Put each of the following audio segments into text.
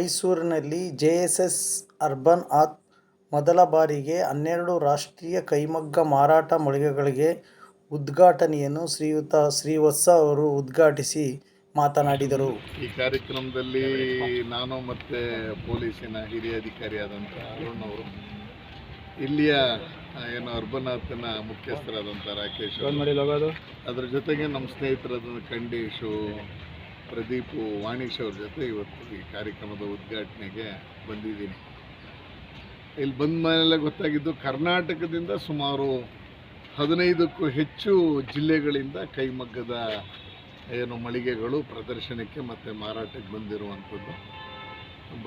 ಮೈಸೂರಿನಲ್ಲಿ JSS urban Haat ಮೊದಲ ಬಾರಿಗೆ 12 ರಾಷ್ಟ್ರೀಯ ಕೈಮಗ್ಗ ಮಾರಾಟ ಮಳಿಗೆಗಳಿಗೆ ಉದ್ಘಾಟನೆಯನ್ನು ಶ್ರೀಯುತ ಶ್ರೀವತ್ಸ ಅವರು ಉದ್ಘಾಟಿಸಿ ಮಾತನಾಡಿದರು. ಈ ಕಾರ್ಯಕ್ರಮದಲ್ಲಿ ನಾನು ಮತ್ತು ಪೊಲೀಸಿನ ಹಿರಿಯ ಅಧಿಕಾರಿಯಾದಂಥ ಅರುಣ್ ಅವರು, ಇಲ್ಲಿಯ ಅರ್ಬನ್ ಹಾತ್ನ ಮುಖ್ಯಸ್ಥರಾದಂಥ ರಾಕೇಶ್ ಅವರು, ಅದರ ಜೊತೆಗೆ ನಮ್ಮ ಸ್ನೇಹಿತರಾದ ಖಂಡೇಶು, ಪ್ರದೀಪು, ವಾಣೀಶ್ ಅವ್ರ ಜೊತೆ ಇವತ್ತು ಈ ಕಾರ್ಯಕ್ರಮದ ಉದ್ಘಾಟನೆಗೆ ಬಂದಿದ್ದೀನಿ. ಇಲ್ಲಿ ಬಂದ ಮೇಲೆ ಗೊತ್ತಾಗಿದ್ದು, ಕರ್ನಾಟಕದಿಂದ ಸುಮಾರು 15ಕ್ಕೂ ಹೆಚ್ಚು ಜಿಲ್ಲೆಗಳಿಂದ ಕೈಮಗ್ಗದ ಮಳಿಗೆಗಳು ಪ್ರದರ್ಶನಕ್ಕೆ ಮತ್ತು ಮಾರಾಟಕ್ಕೆ ಬಂದಿರುವಂಥದ್ದು.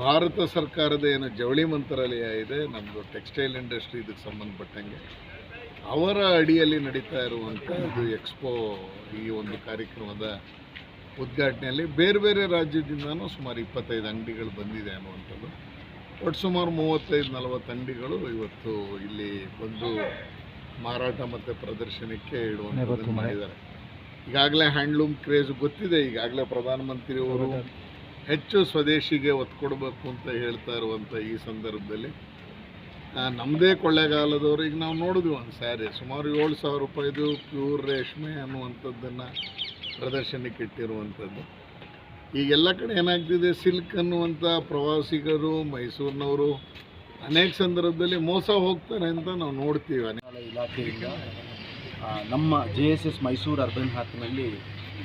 ಭಾರತ ಸರ್ಕಾರದ ಜವಳಿ ಮಂತ್ರಾಲಯ ಇದೆ, ನಮ್ಮದು ಟೆಕ್ಸ್ಟೈಲ್ ಇಂಡಸ್ಟ್ರಿ ಇದಕ್ಕೆ ಸಂಬಂಧಪಟ್ಟಂಗೆ, ಅವರ ಅಡಿಯಲ್ಲಿ ನಡೀತಾ ಇರುವಂಥ ಇದು ಎಕ್ಸ್ಪೋ, ಈ ಒಂದು ಕಾರ್ಯಕ್ರಮದ ಉದ್ಘಾಟನೆಯಲ್ಲಿ ಬೇರೆ ಬೇರೆ ರಾಜ್ಯದಿಂದನೂ ಸುಮಾರು 25 ಅಂಗಡಿಗಳು ಬಂದಿದೆ ಅನ್ನುವಂಥದ್ದು. ಒಟ್ಟು ಸುಮಾರು 35-40 ಅಂಗಡಿಗಳು ಇವತ್ತು ಇಲ್ಲಿ ಬಂದು ಮಾರಾಟ ಮತ್ತು ಪ್ರದರ್ಶನಕ್ಕೆ ಇಡುವಂಥದ್ದು ಮಾಡಿದ್ದಾರೆ. ಈಗಾಗಲೇ ಹ್ಯಾಂಡ್ಲೂಮ್ ಕ್ರೇಜ್ ಗೊತ್ತಿದೆ. ಈಗಾಗಲೇ ಪ್ರಧಾನಮಂತ್ರಿಯವರು ಹೆಚ್ಚು ಸ್ವದೇಶಿಗೆ ಒತ್ತು ಕೊಡಬೇಕು ಅಂತ ಹೇಳ್ತಾ ಇರುವಂಥ ಈ ಸಂದರ್ಭದಲ್ಲಿ ನಮ್ಮದೇ ಕೊಳ್ಳೆಗಾಲದವರು, ಈಗ ನಾವು ನೋಡಿದ್ವಿ ಒಂದು ಸ್ಯಾರಿ ಸುಮಾರು 7,000 ರೂಪಾಯಿದು ಪ್ಯೂರ್ ರೇಷ್ಮೆ ಅನ್ನುವಂಥದ್ದನ್ನು ಪ್ರದರ್ಶನಕ್ಕೆ ಇಟ್ಟಿರುವಂಥದ್ದು. ಈಗೆಲ್ಲ ಕಡೆ ಏನಾಗ್ತಿದೆ, ಸಿಲ್ಕ್ ಅನ್ನುವಂಥ ಪ್ರವಾಸಿಗರು, ಮೈಸೂರಿನವರು ಅನೇಕ ಸಂದರ್ಭದಲ್ಲಿ ಮೋಸ ಹೋಗ್ತಾರೆ ಅಂತ ನಾವು ನೋಡ್ತೀವಿ. ಇಲಾಖೆಯಿಂದ ನಮ್ಮ JSS ಮೈಸೂರು ಅರ್ಬನ್ ಹಾತ್ನಲ್ಲಿ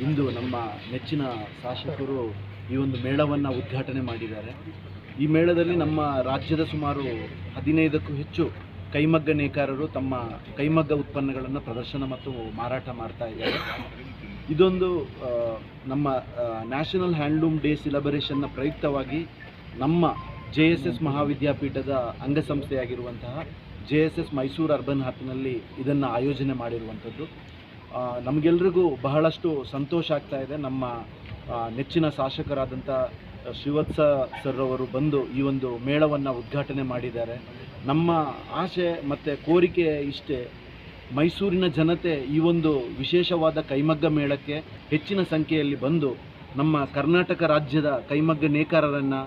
ಇಂದು ನಮ್ಮ ನೆಚ್ಚಿನ ಶಾಸಕರು ಈ ಒಂದು ಮೇಳವನ್ನು ಉದ್ಘಾಟನೆ ಮಾಡಿದ್ದಾರೆ. ಈ ಮೇಳದಲ್ಲಿ ನಮ್ಮ ರಾಜ್ಯದ ಸುಮಾರು 15ಕ್ಕೂ ಹೆಚ್ಚು ಕೈಮಗ್ಗ ನೇಕಾರರು ತಮ್ಮ ಕೈಮಗ್ಗ ಉತ್ಪನ್ನಗಳನ್ನು ಪ್ರದರ್ಶನ ಮತ್ತು ಮಾರಾಟ ಮಾಡ್ತಾ ಇದ್ದಾರೆ. ಇದೊಂದು ನಮ್ಮ ನ್ಯಾಷನಲ್ ಹ್ಯಾಂಡ್ಲೂಮ್ ಡೇ ಸೆಲೆಬ್ರೇಷನ್ನ ಪ್ರಯುಕ್ತವಾಗಿ ನಮ್ಮ JSS ಮಹಾವಿದ್ಯಾಪೀಠದ ಅಂಗಸಂಸ್ಥೆಯಾಗಿರುವಂತಹ JSS ಮೈಸೂರು ಅರ್ಬನ್ ಹಾತ್ನಲ್ಲಿ ಇದನ್ನು ಆಯೋಜನೆ ಮಾಡಿರುವಂಥದ್ದು. ನಮಗೆಲ್ರಿಗೂ ಬಹಳಷ್ಟು ಸಂತೋಷ ಆಗ್ತಾ ಇದೆ. ನಮ್ಮ ನೆಚ್ಚಿನ ಶಾಸಕರಾದಂಥ ಶ್ರೀವತ್ಸ ಸರ್ ಅವರು ಬಂದು ಈ ಒಂದು ಮೇಳವನ್ನು ಉದ್ಘಾಟನೆ ಮಾಡಿದ್ದಾರೆ. ನಮ್ಮ ಆಸೆ ಮತ್ತು ಕೋರಿಕೆ ಇಷ್ಟೇ, ಮೈಸೂರಿನ ಜನತೆ ಈ ಒಂದು ವಿಶೇಷವಾದ ಕೈಮಗ್ಗ ಮೇಳಕ್ಕೆ ಹೆಚ್ಚಿನ ಸಂಖ್ಯೆಯಲ್ಲಿ ಬಂದು ನಮ್ಮ ಕರ್ನಾಟಕ ರಾಜ್ಯದ ಕೈಮಗ್ಗ ನೇಕಾರರನ್ನು,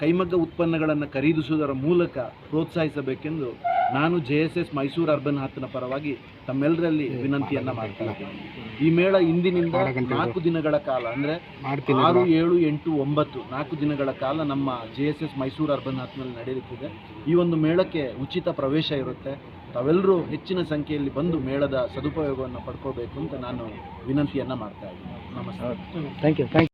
ಕೈಮಗ್ಗ ಉತ್ಪನ್ನಗಳನ್ನು ಖರೀದಿಸುವುದರ ಮೂಲಕ ಪ್ರೋತ್ಸಾಹಿಸಬೇಕೆಂದು ನಾನು JSS ಮೈಸೂರು ಅರ್ಬನ್ ಹಾತ್ನ ಪರವಾಗಿ ತಮ್ಮೆಲ್ಲರಲ್ಲಿ ವಿನಂತಿಯನ್ನು ಮಾಡ್ತಾ ಇದ್ದೀನಿ. ಈ ಮೇಳ ಇಂದಿನಿಂದ 4 ದಿನಗಳ ಕಾಲ, ಅಂದರೆ 6, 7, 8, 9 4 ದಿನಗಳ ಕಾಲ ನಮ್ಮ JSS ಮೈಸೂರು ಅರ್ಬನ್ ಹಾತ್ನಲ್ಲಿ ನಡೆಯುತ್ತಿದೆ. ಈ ಒಂದು ಮೇಳಕ್ಕೆ ಉಚಿತ ಪ್ರವೇಶ ಇರುತ್ತೆ. ತಾವೆಲ್ಲರೂ ಹೆಚ್ಚಿನ ಸಂಖ್ಯೆಯಲ್ಲಿ ಬಂದು ಮೇಳದ ಸದುಪಯೋಗವನ್ನು ಪಡ್ಕೋಬೇಕು ಅಂತ ನಾನು ವಿನಂತಿಯನ್ನು ಮಾಡ್ತಾ ಇದ್ದೀನಿ. ನಮಸ್ಕಾರ. Thank you.